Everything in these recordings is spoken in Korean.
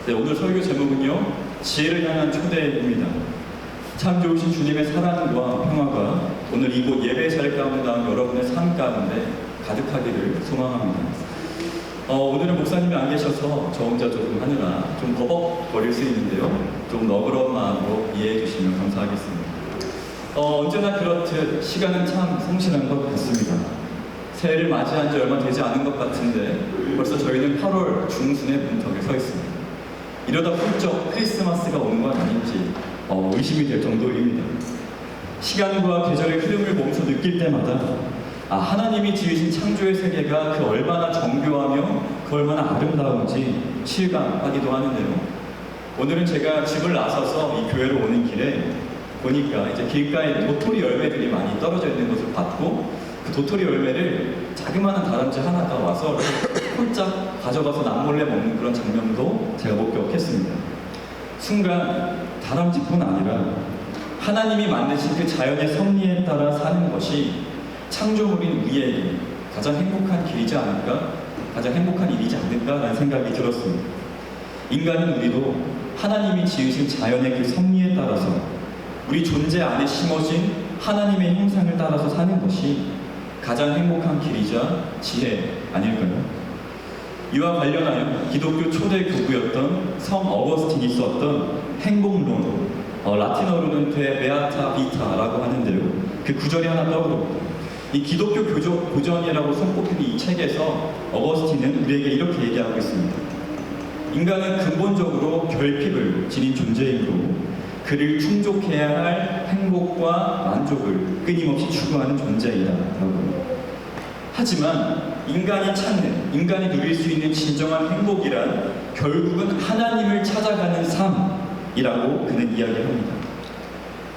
네, 오늘 설교 제목은요, 지혜를 향한 초대입니다. 참 좋으신 주님의 사랑과 평화가 오늘 이곳 예배자리 가운데 나온 여러분의 삶 가운데 가득하기를 소망합니다. 오늘은 목사님이 안 계셔서 저 혼자 조금 하느라 좀 버벅거릴 수 있는데요. 좀 너그러운 마음으로 이해해 주시면 감사하겠습니다. 언제나 그렇듯 시간은 참 성실한 것 같습니다. 새해를 맞이한 지 얼마 되지 않은 것 같은데 벌써 저희는 8월 중순의 문턱에 서 있습니다. 이러다 훌쩍 크리스마스가 오는 건 아닌지 의심이 될 정도입니다. 시간과 계절의 흐름을 몸소 느낄 때마다 하나님이 지으신 창조의 세계가 그 얼마나 정교하며 그 얼마나 아름다운지 실감하기도 하는데요. 오늘은 제가 집을 나서서 이 교회로 오는 길에 보니까 이제 길가에 도토리 열매들이 많이 떨어져 있는 것을 봤고, 그 도토리 열매를 자그마한 다람쥐 하나가 와서 홀짝 가져가서 남몰래 먹는 그런 장면도 제가 목격했습니다. 순간 다람쥐뿐 아니라 하나님이 만드신 그 자연의 섭리에 따라 사는 것이 창조물인 우리에게 가장 행복한 길이지 않을까, 가장 행복한 일이지 않을까라는 생각이 들었습니다. 인간인 우리도 하나님이 지으신 자연의 그 섭리에 따라서 우리 존재 안에 심어진 하나님의 형상을 따라서 사는 것이 가장 행복한 길이자 지혜 아닐까요? 이와 관련하여 기독교 초대 교구였던 성 어거스틴이 썼던 행복론, 라틴어로는 데 베아타 비타라고 하는데요. 그 구절이 하나 떠오릅니다. 이 기독교 고전이라고 손꼽히는 이 책에서 어거스틴은 우리에게 이렇게 얘기하고 있습니다. 인간은 근본적으로 결핍을 지닌 존재이므로 그를 충족해야 할 행복과 만족을 끊임없이 추구하는 존재이다 라고. 하지만 인간이 찾는, 인간이 누릴 수 있는 진정한 행복이란 결국은 하나님을 찾아가는 삶이라고 그는 이야기합니다.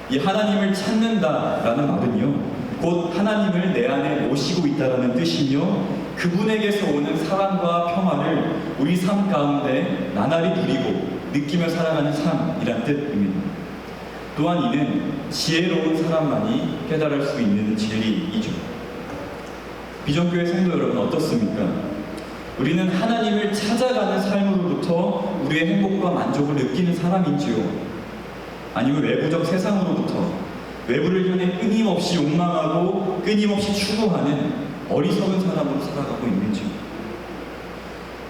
이 하나님을 찾는다라는 말은요, 곧 하나님을 내 안에 모시고 있다라는 뜻이며 그분에게서 오는 사랑과 평화를 우리 삶 가운데 나날이 누리고 느끼며 살아가는 삶이란 뜻입니다. 또한 이는 지혜로운 사람만이 깨달을 수 있는 진리이죠. 비전교회 성도 여러분 어떻습니까? 우리는 하나님을 찾아가는 삶으로부터 우리의 행복과 만족을 느끼는 사람인지요? 아니면 외부적 세상으로부터 외부를 향해 끊임없이 욕망하고 끊임없이 추구하는 어리석은 사람으로 살아가고 있는지요?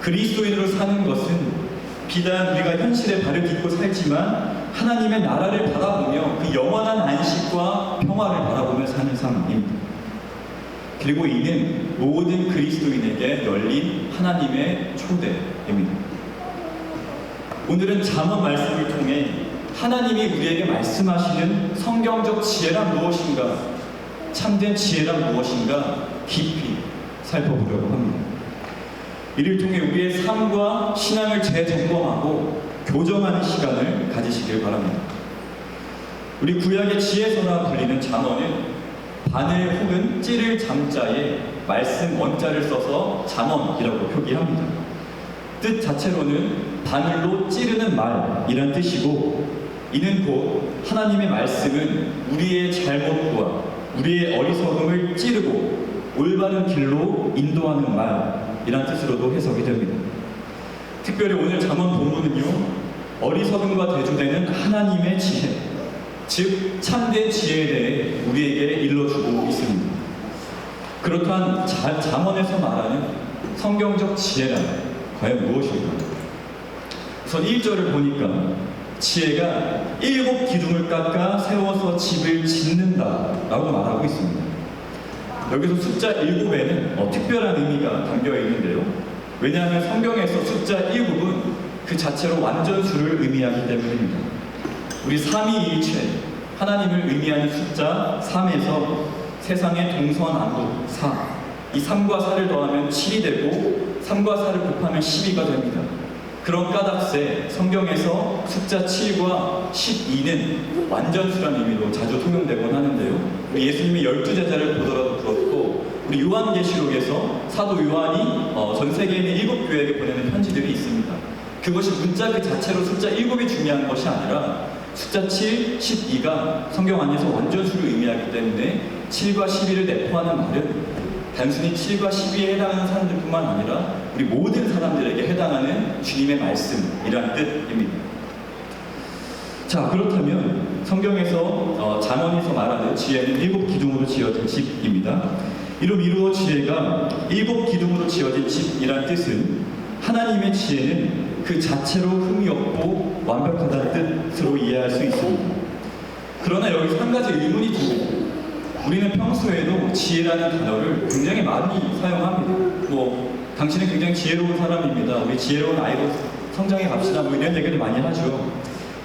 그리스도인으로 사는 것은 비단 우리가 현실에 발을 딛고 살지만 하나님의 나라를 바라보며 그 영원한 안식과 평화를 바라보며 사는 삶입니다. 그리고 이는 모든 그리스도인에게 열린 하나님의 초대입니다. 오늘은 잠언 말씀을 통해 하나님이 우리에게 말씀하시는 성경적 지혜란 무엇인가, 참된 지혜란 무엇인가 깊이 살펴보려고 합니다. 이를 통해 우리의 삶과 신앙을 재점검하고 교정하는 시간을 가지시길 바랍니다. 우리 구약의 지혜서라 불리는 잠언은 바늘 혹은 찌를 잠자에 말씀 원자를 써서 잠언이라고 표기합니다. 뜻 자체로는 바늘로 찌르는 말이란 뜻이고, 이는 곧 하나님의 말씀은 우리의 잘못과 우리의 어리석음을 찌르고 올바른 길로 인도하는 말이란 뜻으로도 해석이 됩니다. 특별히 오늘 잠언 본문은요, 어리석음과 대조되는 하나님의 지혜, 즉 참된 지혜에 대해 우리에게 일러주고 있습니다. 그렇다면 잠언에서 말하는 성경적 지혜란 과연 무엇일까요? 우선 1절을 보니까 지혜가 7 기둥을 깎아 세워서 집을 짓는다라고 말하고 있습니다. 여기서 숫자 7에는 특별한 의미가 담겨 있는데요. 왜냐하면 성경에서 숫자 7은 그 자체로 완전수를 의미하기 때문입니다. 우리 삼위일체 하나님을 의미하는 숫자 3에서 세상의 동서남북 4, 이 3과 4를 더하면 7이 되고 3과 4를 곱하면 12가 됩니다. 그런 까닭세 성경에서 숫자 7과 12는 완전수라는 의미로 자주 통용되곤 하는데요. 우리 예수님의 12제자를 보더라도 그렇고, 우리 요한계시록에서 사도 요한이 전 세계에 있는 7교회에게 보내는 편지들이 있습니다. 그것이 문자 그 자체로 숫자 7이 중요한 것이 아니라 숫자 7, 12가 성경 안에서 완전수를 의미하기 때문에 7과 12를 내포하는 말은 단순히 7과 12에 해당하는 사람들뿐만 아니라 우리 모든 사람들에게 해당하는 주님의 말씀이란 뜻입니다. 자, 그렇다면 성경에서 잠언에서 말하는 지혜는 7기둥으로 지어진 집입니다. 이로 지혜가 7기둥으로 지어진 집이란 뜻은 하나님의 지혜는 그 자체로 흠이 없고 완벽하다는 뜻으로 이해할 수 있습니다. 그러나 여기서 한 가지 의문이 듭니다. 우리는 평소에도 지혜라는 단어를 굉장히 많이 사용합니다. 당신은 굉장히 지혜로운 사람입니다. 우리 지혜로운 아이로 성장해 갑시다. 이런 얘기를 많이 하죠.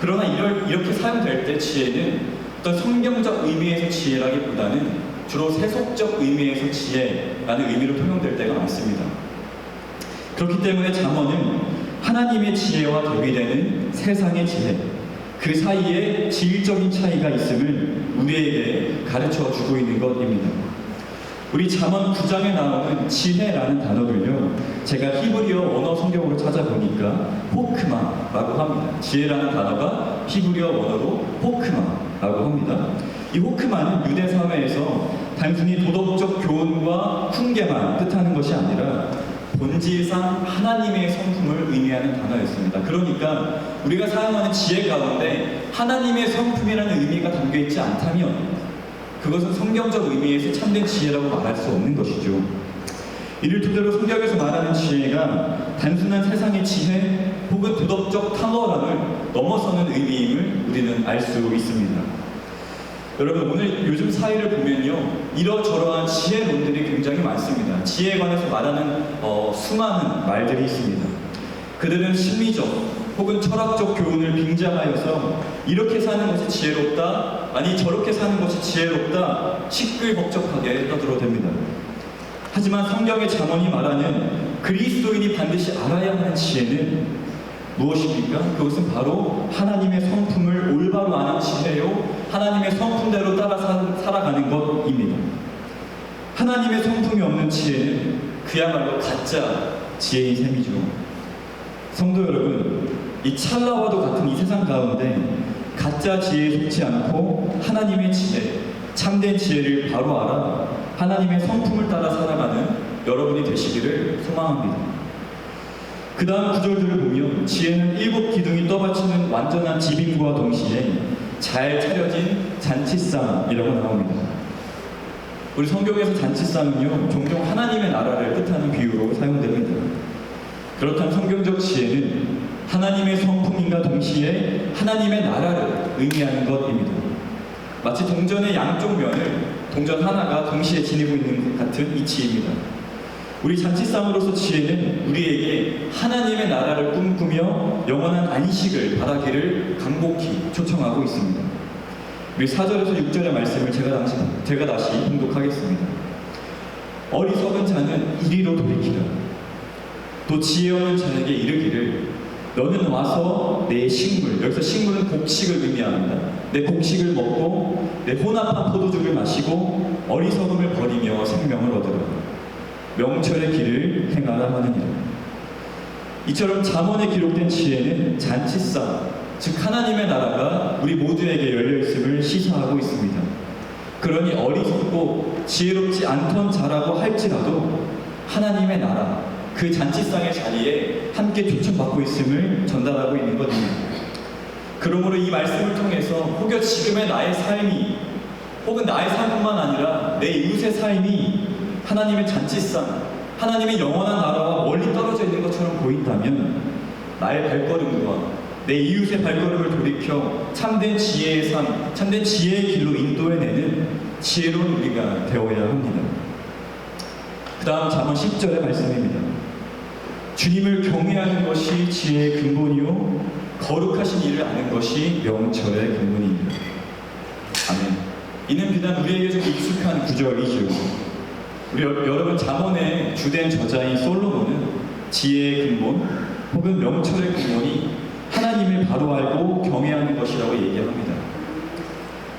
그러나 이렇게 사용될 때 지혜는 어떤 성경적 의미에서 지혜라기보다는 주로 세속적 의미에서 지혜라는 의미로 통용될 때가 많습니다. 그렇기 때문에 잠언은 하나님의 지혜와 대비되는 세상의 지혜, 그 사이에 질적인 차이가 있음을 우리에게 가르쳐 주고 있는 것입니다. 우리 잠언 9장에 나오는 지혜라는 단어를요, 제가 히브리어 원어 성경으로 찾아보니까 호크마라고 합니다. 지혜라는 단어가 히브리어 원어로 호크마라고 합니다. 이 호크마는 유대 사회에서 단순히 도덕적 교훈과 훈계만 뜻하는 것이 아니라 본질상 하나님의 성품을 의미하는 단어였습니다. 그러니까 우리가 사용하는 지혜 가운데 하나님의 성품이라는 의미가 담겨있지 않다면 그것은 성경적 의미에서 참된 지혜라고 말할 수 없는 것이죠. 이를 토대로 성경에서 말하는 지혜가 단순한 세상의 지혜 혹은 도덕적 탁월함을 넘어서는 의미임을 우리는 알 수 있습니다. 여러분, 오늘 요즘 사회를 보면요, 이러저러한 지혜론들이 굉장히 많습니다. 지혜에 관해서 말하는 수많은 말들이 있습니다. 그들은 심리적 혹은 철학적 교훈을 빙자하여서 이렇게 사는 것이 지혜롭다, 아니 저렇게 사는 것이 지혜롭다, 시끌벅적하게 떠들어댑니다. 하지만 성경의 잠언이 말하는 그리스도인이 반드시 알아야 하는 지혜는 무엇입니까? 그것은 바로 하나님의 성품을 올바로 아는 지혜요, 하나님의 성품대로 따라 살아가는 것입니다. 하나님의 성품이 없는 지혜는 그야말로 가짜 지혜인 셈이죠. 성도 여러분, 이 찰나와도 같은 이 세상 가운데 가짜 지혜에 속지 않고 하나님의 지혜, 참된 지혜를 바로 알아 하나님의 성품을 따라 살아가는 여러분이 되시기를 소망합니다. 그 다음 구절들을 보면 지혜는 7기둥이 떠받치는 완전한 집임과 동시에 잘 차려진 잔치상이라고 나옵니다. 우리 성경에서 잔치상은요, 종종 하나님의 나라를 뜻하는 비유로 사용됩니다. 그렇다면 성경적 지혜는 하나님의 성품인가 동시에 하나님의 나라를 의미하는 것입니다. 마치 동전의 양쪽 면을 동전 하나가 동시에 지니고 있는 것 같은 이치입니다. 우리 잔치상으로서 지혜는 우리에게 하나님의 나라를 꿈꾸며 영원한 안식을 바라기를 간곡히 초청하고 있습니다. 우리 4절에서 6절의 말씀을 제가 다시 봉독하겠습니다. 어리석은 자는 이리로 돌이키라. 또 지혜 없는 자에게 이르기를 너는 와서 내 식물, 여기서 식물은 곡식을 의미합니다. 내 곡식을 먹고 내 혼합한 포도주를 마시고 어리석음을 버리며 생명을 얻으라. 명철의 길을 행하라 하느니라. 이처럼 잠언에 기록된 지혜는 잔치상, 즉 하나님의 나라가 우리 모두에게 열려있음을 시사하고 있습니다. 그러니 어리석고 지혜롭지 않던 자라고 할지라도 하나님의 나라, 그 잔치상의 자리에 함께 초청받고 있음을 전달하고 있는 것입니다. 그러므로 이 말씀을 통해서 혹여 지금의 나의 삶이 혹은 나의 삶뿐만 아니라 내 이웃의 삶이 하나님의 잔치상, 하나님의 영원한 나라와 멀리 떨어져 있는 것처럼 보인다면 나의 발걸음과 내 이웃의 발걸음을 돌이켜 참된 지혜의 삶, 참된 지혜의 길로 인도해내는 지혜로운 우리가 되어야 합니다. 그 다음 잠언 10절의 말씀입니다. 주님을 경외하는 것이 지혜의 근본이요 거룩하신 일을 아는 것이 명철의 근본입니다. 아멘. 이는 비단 우리에게 좀 익숙한 구절이죠. 우리 여러분, 잠언의 주된 저자인 솔로몬은 지혜의 근본 혹은 명철의 근본이 하나님을 바로 알고 경외하는 것이라고 얘기합니다.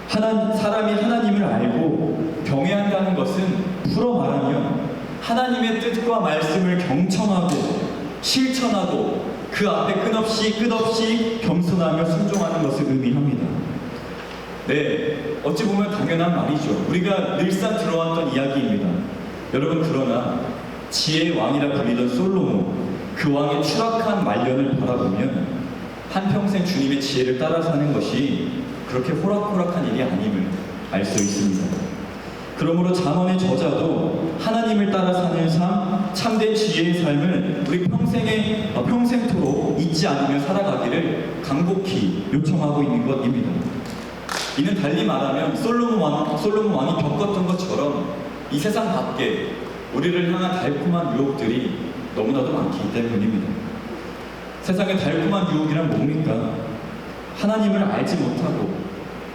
사람이 하나님을 알고 경외한다는 것은 풀어 말하면 하나님의 뜻과 말씀을 경청하고 실천하고 그 앞에 끝없이 겸손하며 순종하는 것을 의미합니다. 네, 어찌 보면 당연한 말이죠. 우리가 늘상 들어왔던 이야기입니다. 여러분, 그러나 지혜의 왕이라 불리던 솔로몬, 그 왕의 추락한 말년을 바라보면 한평생 주님의 지혜를 따라 사는 것이 그렇게 호락호락한 일이 아님을 알 수 있습니다. 그러므로 잠언의 저자도 하나님을 따라 사는 삶, 참된 지혜의 삶을 우리 평생토록 잊지 않으며 살아가기를 간곡히 요청하고 있는 것입니다. 이는 달리 말하면 솔로몬 왕이 겪었던 것처럼 이 세상 밖에 우리를 향한 달콤한 유혹들이 너무나도 많기 때문입니다. 세상의 달콤한 유혹이란 뭡니까? 하나님을 알지 못하고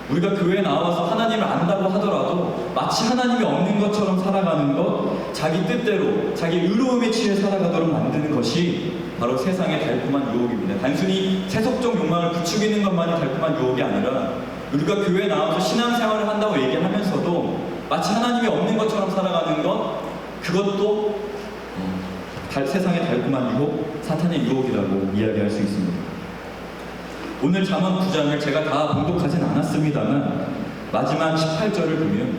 우리가 교회에 나와서 하나님을 안다고 하더라도 마치 하나님이 없는 것처럼 살아가는 것, 자기 뜻대로 자기 의로움에 취해 살아가도록 만드는 것이 바로 세상의 달콤한 유혹입니다. 단순히 세속적 욕망을 부추기는 것만이 달콤한 유혹이 아니라 우리가 교회에 나와서 신앙생활을 한다고 얘기하면서도 마치 하나님이 없는 것처럼 살아가는 것, 그것도 세상의 달콤한 유혹, 사탄의 유혹이라고 이야기할 수 있습니다. 오늘 잠언 9장을 제가 다 봉독하진 않았습니다만 마지막 18절을 보면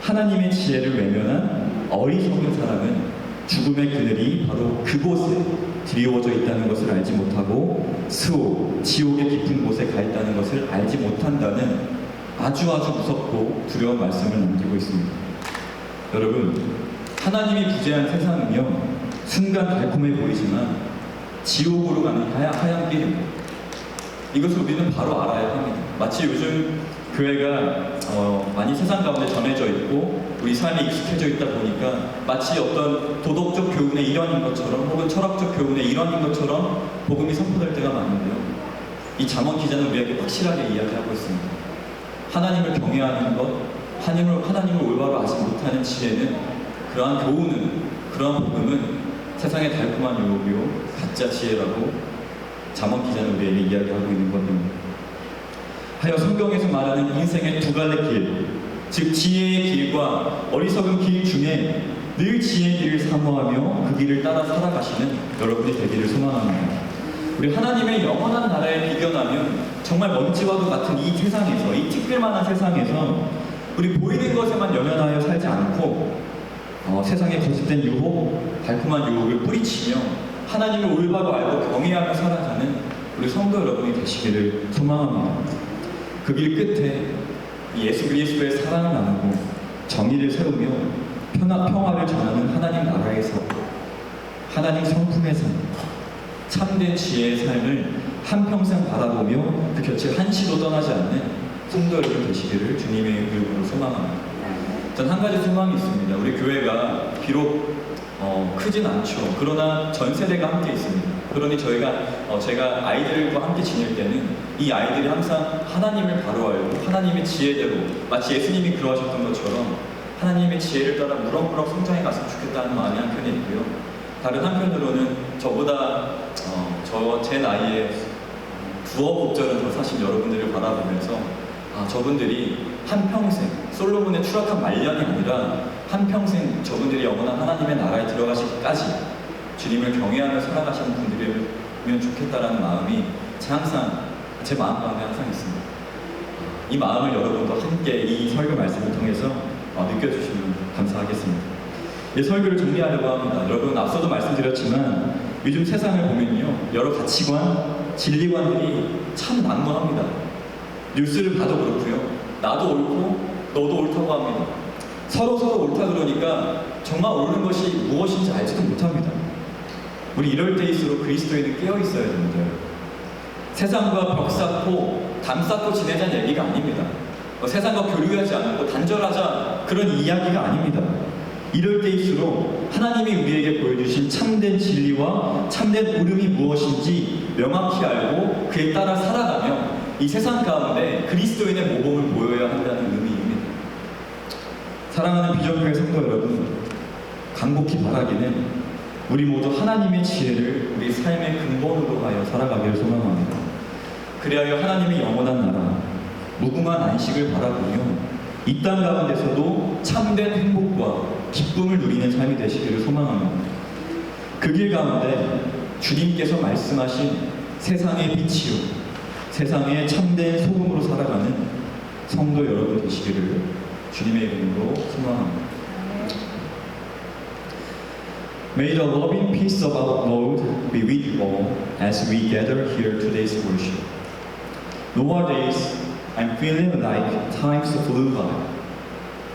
하나님의 지혜를 외면한 어리석은 사람은 죽음의 그늘이 바로 그곳에 드리워져 있다는 것을 알지 못하고 수호, 지옥의 깊은 곳에 가 있다는 것을 알지 못한다는 아주 무섭고 두려운 말씀을 남기고 있습니다. 여러분, 하나님이 부재한 세상은요, 순간 달콤해 보이지만 지옥으로 가는 하얀 길입니다. 이것을 우리는 바로 알아야 합니다. 마치 요즘 교회가 많이 세상 가운데 전해져 있고 우리 삶에 익숙해져 있다 보니까 마치 어떤 도덕적 교훈의 일환인 것처럼 혹은 철학적 교훈의 일환인 것처럼 복음이 선포될 때가 많은데요. 이 잠언 기자는 우리에게 확실하게 이야기하고 있습니다. 하나님을 경외하는 것, 하나님을 올바로 알지 못하는 지혜는, 그러한 교훈은, 그러한 복음은 세상의 달콤한 유혹이요, 가짜 지혜라고 잠언 기자는 우리에게 이야기하고 있는 겁니다. 하여 성경에서 말하는 인생의 두 갈래 길, 즉 지혜의 길과 어리석은 길 중에 늘 지혜의 길을 사모하며 그 길을 따라 살아가시는 여러분이 되기를 소망합니다. 우리 하나님의 영원한 나라에 비견하면 정말 먼지와도 같은 이 세상에서, 이 특별만한 세상에서 우리 보이는 것에만 연연하여 살지 않고 세상의 거짓된 유혹, 달콤한 유혹을 뿌리치며 하나님을 올바로 알고 경외하며 살아가는 우리 성도 여러분이 되시기를 소망합니다. 그 길 끝에 예수 그리스도의 사랑을 나누고 정의를 세우며 평화를 전하는 하나님 나라에서 하나님 성품의 삶, 참된 지혜의 삶을 한평생 바라보며 그 곁을 한시도 떠나지 않는 성도 여러분 되시기를 주님의 이름으로 소망합니다. 전 한 가지 소망이 있습니다. 우리 교회가 비록 크진 않죠. 그러나 전 세대가 함께 있습니다. 그러니 제가 아이들과 함께 지낼 때는 이 아이들이 항상 하나님을 바로 알고 하나님의 지혜대로, 마치 예수님이 그러하셨던 것처럼 하나님의 지혜를 따라 무럭무럭 성장해 갔으면 좋겠다는 마음이 한편에 있고요. 다른 한편으로는 저보다 제 나이에 두어 목절은 더 사신 여러분들을 바라보면서 저분들이 한평생, 솔로몬의 추락한 말년이 아니라 한평생 저분들이 영원한 하나님의 나라에 들어가시기까지 주님을 경외하며 살아가시는 분들이면 좋겠다라는 마음이 제 마음 가운데 항상 있습니다. 이 마음을 여러분도 함께 이 설교 말씀을 통해서 느껴주시면 감사하겠습니다. 이 설교를 정리하려고 합니다. 여러분, 앞서도 말씀드렸지만 요즘 세상을 보면요, 여러 가치관, 진리관들이 참 난무합니다. 뉴스를 봐도 그렇고요. 나도 옳고 너도 옳다고 합니다. 서로 옳다 그러니까 정말 옳은 것이 무엇인지 알지도 못합니다. 우리 이럴 때일수록 그리스도에는 깨어있어야 됩니다. 세상과 벽 쌓고 담 쌓고 지내자는 얘기가 아닙니다. 세상과 교류하지 않고 단절하자, 그런 이야기가 아닙니다. 이럴 때일수록 하나님이 우리에게 보여주신 참된 진리와 참된 옳음이 무엇인지 명확히 알고 그에 따라 살아가며 이 세상 가운데 그리스도인의 모범을 보여야 한다는 의미입니다. 사랑하는 비전교회 성도 여러분, 간곡히 바라기는 우리 모두 하나님의 지혜를 우리 삶의 근본으로 하여 살아가기를 소망합니다. 그리하여 하나님의 영원한 나라, 무궁한 안식을 바라보며 이 땅 가운데서도 참된 행복과 기쁨을 누리는 삶이 되시기를 소망합니다. 그 길 가운데 주님께서 말씀하신 세상의 빛이요, 세상의 참된 소금으로 살아가는 성도 여러분 되시기를 주님의 이름으로 소망합니다. May the loving peace of our Lord be with you all as we gather here today's worship. Nowadays, I'm feeling like time flew by.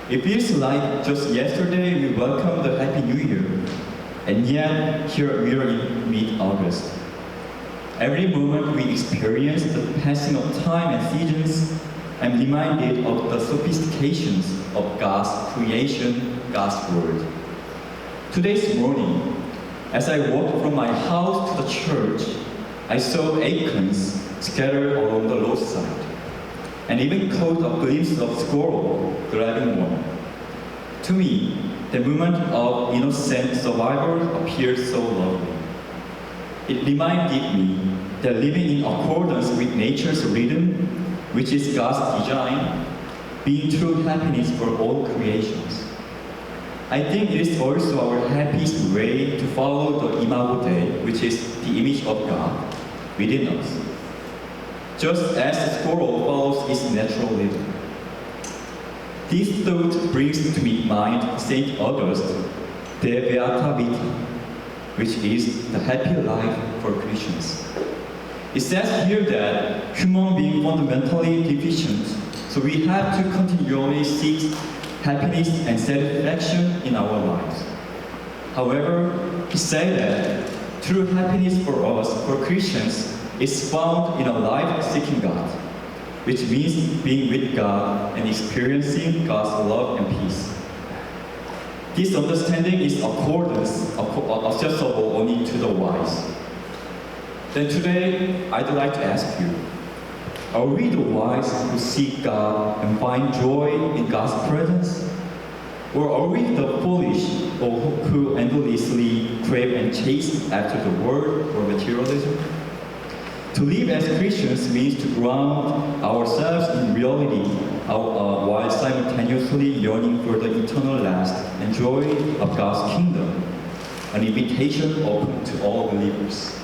It feels like just yesterday we welcomed the Happy New Year, and yet here we are in mid-August. Every moment we experience the passing of time and seasons, I'm reminded of the sophistications of God's creation, God's Word. Today's morning, as I walked from my house to the church, I saw acorns scattered along the roadside, and even caught a glimpse of squirrel grabbing one. To me, the moment of innocent survival appeared so lovely. It reminded me that living in accordance with nature's rhythm, which is God's design, being true happiness for all creations. I think it is also our happiest way to follow the Imago Dei, which is the image of God within us. Just as the squirrel follows its natural rhythm. This thought brings to mind Saint August, De Beata Vita, which is the happy life for Christians. It says here that human beings fundamentally deficient, so we have to continually seek happiness and satisfaction in our lives. However, he said that true happiness for us, for Christians, is found in a life-seeking God, which means being with God and experiencing God's love and peace. This understanding is accessible only to the wise. Then today, I'd like to ask you, are we the wise who seek God and find joy in God's presence? Or are we the foolish who endlessly crave and chase after the world or materialism? To live as Christians means to ground ourselves in reality while simultaneously yearning for the eternal last and joy of God's kingdom, an invitation open to all believers.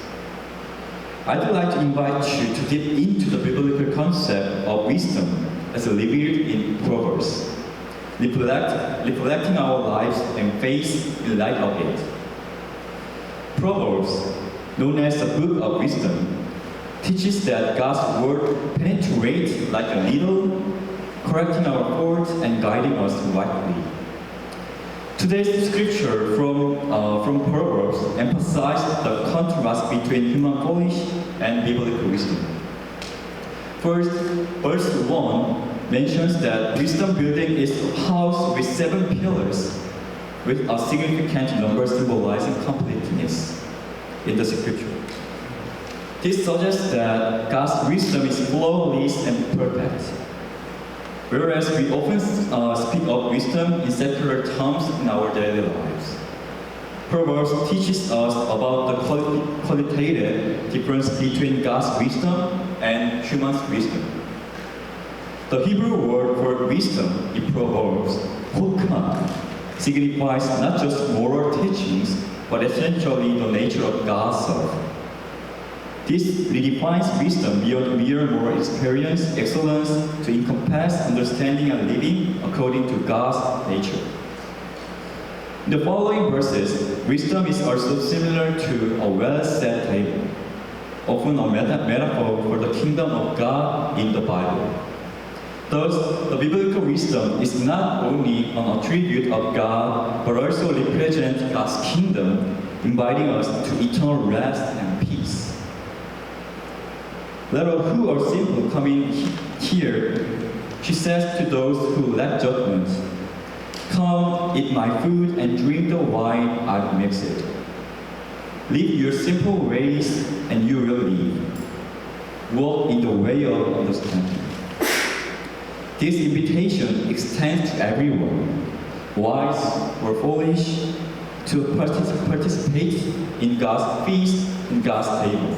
I'd like to invite you to dip into the biblical concept of wisdom as revealed in Proverbs, reflecting our lives and faith in light of it. Proverbs, known as the Book of Wisdom, teaches that God's word penetrates like a needle, correcting our faults and guiding us rightly. Today's scripture from Proverbs emphasizes the contrast between human foolish and biblical wisdom. First, verse 1 mentions that wisdom building is a house with 7 pillars, with a significant number symbolizing completeness in the scripture. This suggests that God's wisdom is flawless and perfect. Whereas we often speak of wisdom in secular terms in our daily lives. Proverbs teaches us about the qualitative difference between God's wisdom and human's wisdom. The Hebrew word for wisdom in Proverbs, chokmah, signifies not just moral teachings, but essentially the nature of God's self. This redefines wisdom beyond mere moral experience, excellence, to encompass understanding and living according to God's nature. In the following verses, wisdom is also similar to a well-set table, often a metaphor for the kingdom of God in the Bible. Thus, the biblical wisdom is not only an attribute of God, but also represents God's kingdom, inviting us to eternal rest and peace. Let all who are simple come in here, she says to those who lack judgment. Come, eat my food and drink the wine I've mixed. Live your simple ways and you will live. Walk in the way of understanding. This invitation extends to everyone, wise or foolish, to participate in God's feast, in God's table.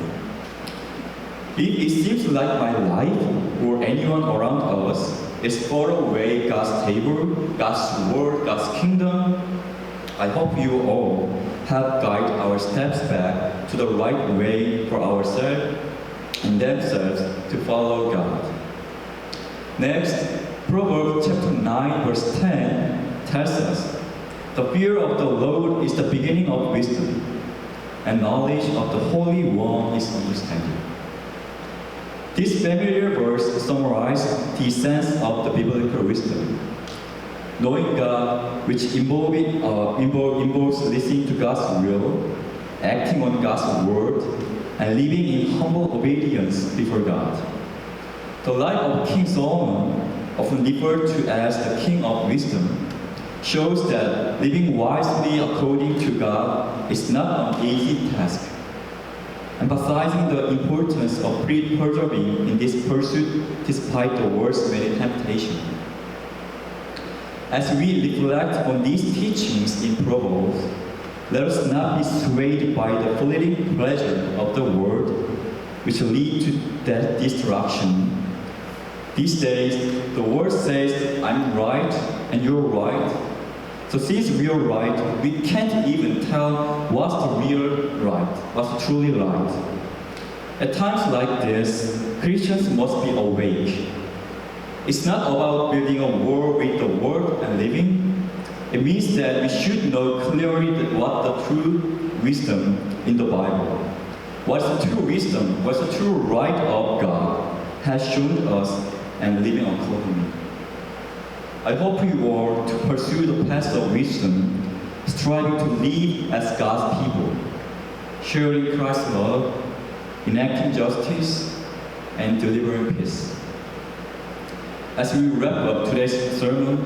If it seems like my life or anyone around us is far away God's table, God's word, God's kingdom, I hope you all help guide our steps back to the right way for ourselves and themselves to follow God. Next, Proverbs chapter 9 verse 10 tells us, The fear of the Lord is the beginning of wisdom, and knowledge of the Holy One is understanding. This familiar verse summarizes the essence of the biblical wisdom. Knowing God, which involves listening to God's will, acting on God's word, and living in humble obedience before God. The life of King Solomon, often referred to as the King of Wisdom, shows that living wisely according to God is not an easy task, emphasizing the importance of persevering in this pursuit despite the world's many temptations. As we reflect on these teachings in Proverbs, let us not be swayed by the fleeting pleasure of the world, which lead to that destruction. These days, the world says, I'm right and you're right. So since we're right, we can't even tell what's the real right, what's truly right. At times like this, Christians must be awake. It's not about building a war with the world and living. It means that we should know clearly what the true wisdom in the Bible, what's the true wisdom, what's the true right of God has shown us and living accordingly. I hope you all to pursue the path of wisdom, striving to live as God's people, sharing Christ's love, enacting justice, and delivering peace. As we wrap up today's sermon,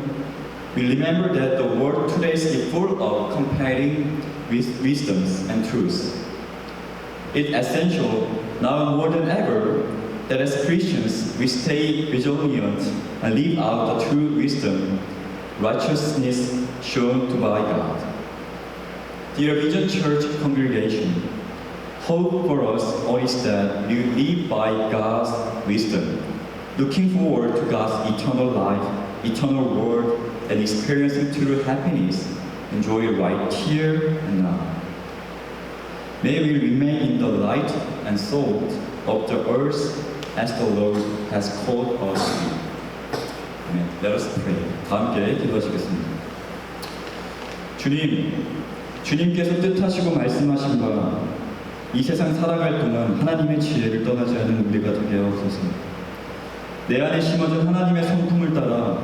we remember that the world today is full of competing wisdoms and truths. It's essential now more than ever that as Christians we stay vigilant and live out the true wisdom, righteousness shown to by God. Dear Vision Church congregation, hope for us all is that we live by God's wisdom, looking forward to God's eternal life, eternal word, and experiencing true happiness, enjoy right here and now. May we remain in the light and salt of the earth as the Lord has called us to be. Amen. Let us pray. 다 함께 기도하시겠습니다. 주님께서 뜻하시고 말씀하신 바 이 세상 살아갈 동안 하나님의 지혜를 떠나지 않은 우리가 되게 하옵소서. 내 안에 심어진 하나님의 성품을 따라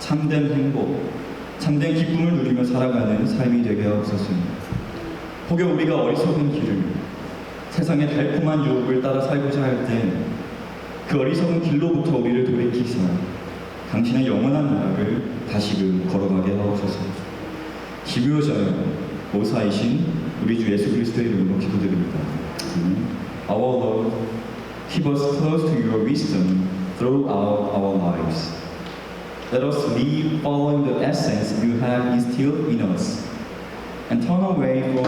참된 행복, 참된 기쁨을 누리며 살아가는 삶이 되게 하옵소서. 혹여 우리가 어리석은 길을, 세상의 달콤한 유혹을 따라 살고자 할 때 그 어리석은 길로부터 우리를 돌이키사 당신의 영원한 나라를 다시금 걸어가게 하옵소서. 지도자여 모사이신 우리 주 예수 그리스도의 이름으로 기도드립니다. Our Lord, keep us close to your wisdom throughout our lives. Let us live following the essence you have instilled in us, and turn away from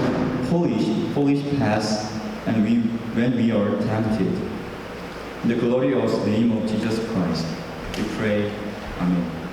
foolish paths when we are tempted. In the glorious name of Jesus Christ, we pray. Amen.